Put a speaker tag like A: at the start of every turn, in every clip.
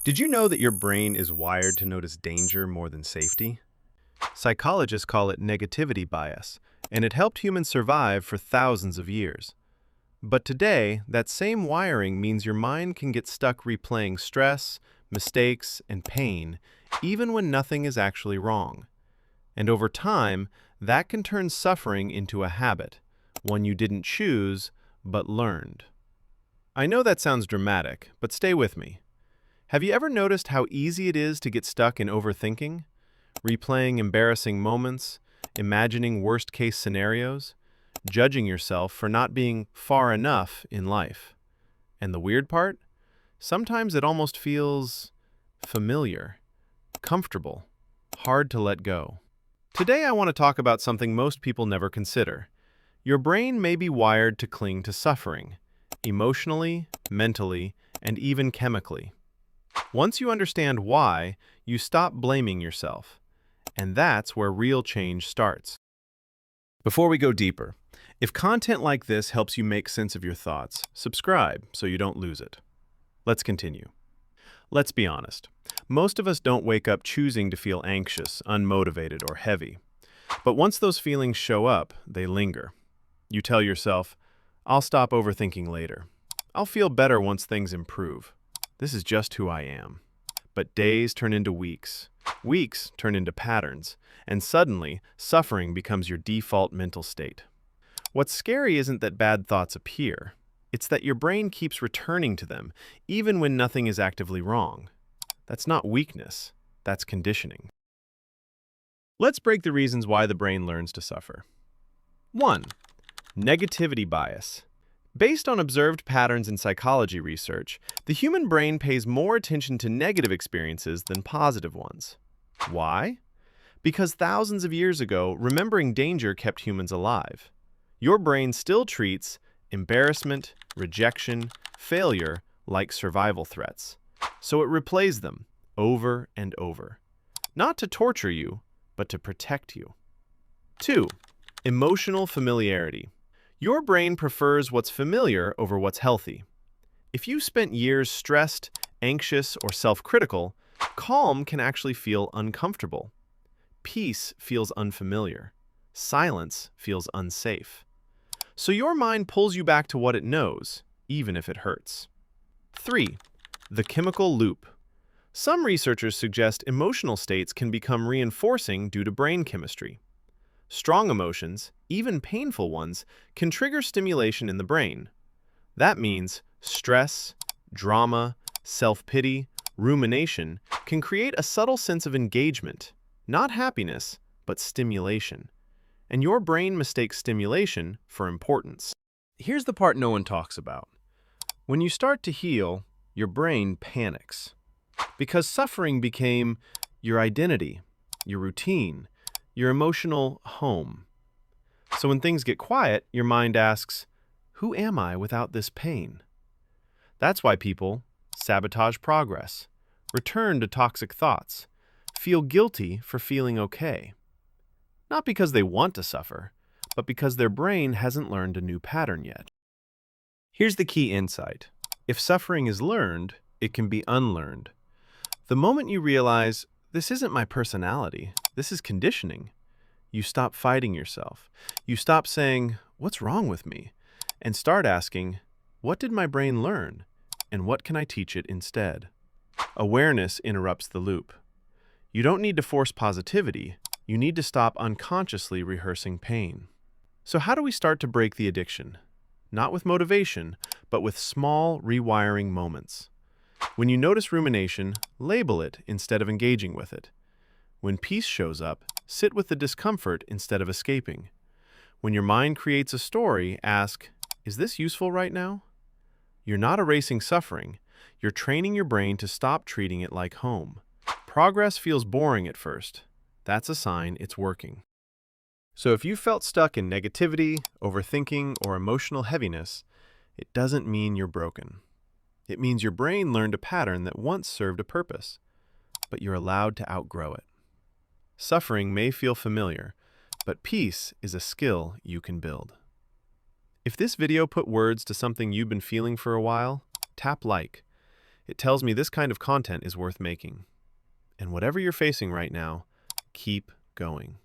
A: Did you know that your brain is wired to notice danger more than safety? Psychologists call it negativity bias, and it helped humans survive for thousands of years. But today, that same wiring means your mind can get stuck replaying stress, mistakes, and pain, even when nothing is actually wrong. And over time, that can turn suffering into a habit, one you didn't choose, but learned. I know that sounds dramatic, but stay with me. Have you ever noticed how easy it is to get stuck in overthinking? Replaying embarrassing moments, imagining worst-case scenarios, judging yourself for not being far enough in life. And the weird part? Sometimes it almost feels familiar, comfortable, hard to let go. Today I want to talk about something most people never consider. Your brain may be wired to cling to suffering, emotionally, mentally, and even chemically. Once you understand why, you stop blaming yourself. And that's where real change starts. Before we go deeper, if content like this helps you make sense of your thoughts, subscribe so you don't lose it. Let's continue. Let's be honest. Most of us don't wake up choosing to feel anxious, unmotivated, or heavy. But once those feelings show up, they linger. You tell yourself, I'll stop overthinking later. I'll feel better once things improve. This is just who I am. But days turn into weeks. Weeks turn into patterns. And suddenly, suffering becomes your default mental state. What's scary isn't that bad thoughts appear. It's that your brain keeps returning to them, even when nothing is actively wrong. That's not weakness. That's conditioning. Let's break the reasons why the brain learns to suffer. 1. Negativity bias. Based on observed patterns in psychology research, the human brain pays more attention to negative experiences than positive ones. Why? Because thousands of years ago, remembering danger kept humans alive. Your brain still treats embarrassment, rejection, failure like survival threats. So it replays them over and over. Not to torture you, but to protect you. 2. Emotional familiarity. Your brain prefers what's familiar over what's healthy. If you spent years stressed, anxious, or self-critical, calm can actually feel uncomfortable. Peace feels unfamiliar. Silence feels unsafe. So your mind pulls you back to what it knows, even if it hurts. 3. The chemical loop. Some researchers suggest emotional states can become reinforcing due to brain chemistry. Strong emotions, even painful ones, can trigger stimulation in the brain. That means stress, drama, self-pity, rumination can create a subtle sense of engagement, not happiness, but stimulation. And your brain mistakes stimulation for importance. Here's the part no one talks about. When you start to heal, your brain panics. Because suffering became your identity, your routine, your emotional home. So when things get quiet, your mind asks, who am I without this pain? That's why people sabotage progress, return to toxic thoughts, feel guilty for feeling okay. Not because they want to suffer, but because their brain hasn't learned a new pattern yet. Here's the key insight. If suffering is learned, it can be unlearned. The moment you realize, this isn't my personality, this is conditioning, you stop fighting yourself. You stop saying, what's wrong with me? And start asking, what did my brain learn? And what can I teach it instead? Awareness interrupts the loop. You don't need to force positivity. You need to stop unconsciously rehearsing pain. So how do we start to break the addiction? Not with motivation, but with small rewiring moments. When you notice rumination, label it instead of engaging with it. When peace shows up, sit with the discomfort instead of escaping. When your mind creates a story, ask, is this useful right now? You're not erasing suffering. You're training your brain to stop treating it like home. Progress feels boring at first. That's a sign it's working. So if you felt stuck in negativity, overthinking, or emotional heaviness, it doesn't mean you're broken. It means your brain learned a pattern that once served a purpose, but you're allowed to outgrow it. Suffering may feel familiar, but peace is a skill you can build. If this video put words to something you've been feeling for a while, tap like. It tells me this kind of content is worth making. And whatever you're facing right now, keep going.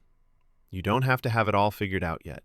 A: You don't have to have it all figured out yet.